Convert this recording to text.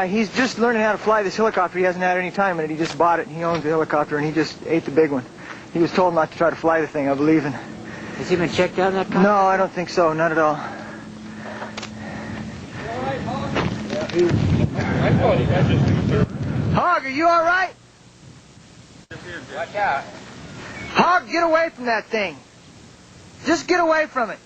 He's just learning how to fly this helicopter. He hasn't had any time in it. He just bought it. He owns the helicopter, and he just ate the big one. He was told not to try to fly the thing, I believe. And Has he been checked out, that car? no, I don't think so. Not at all. Hog, are you all right? Watch out. Hog, get away from that thing. Just get away from it.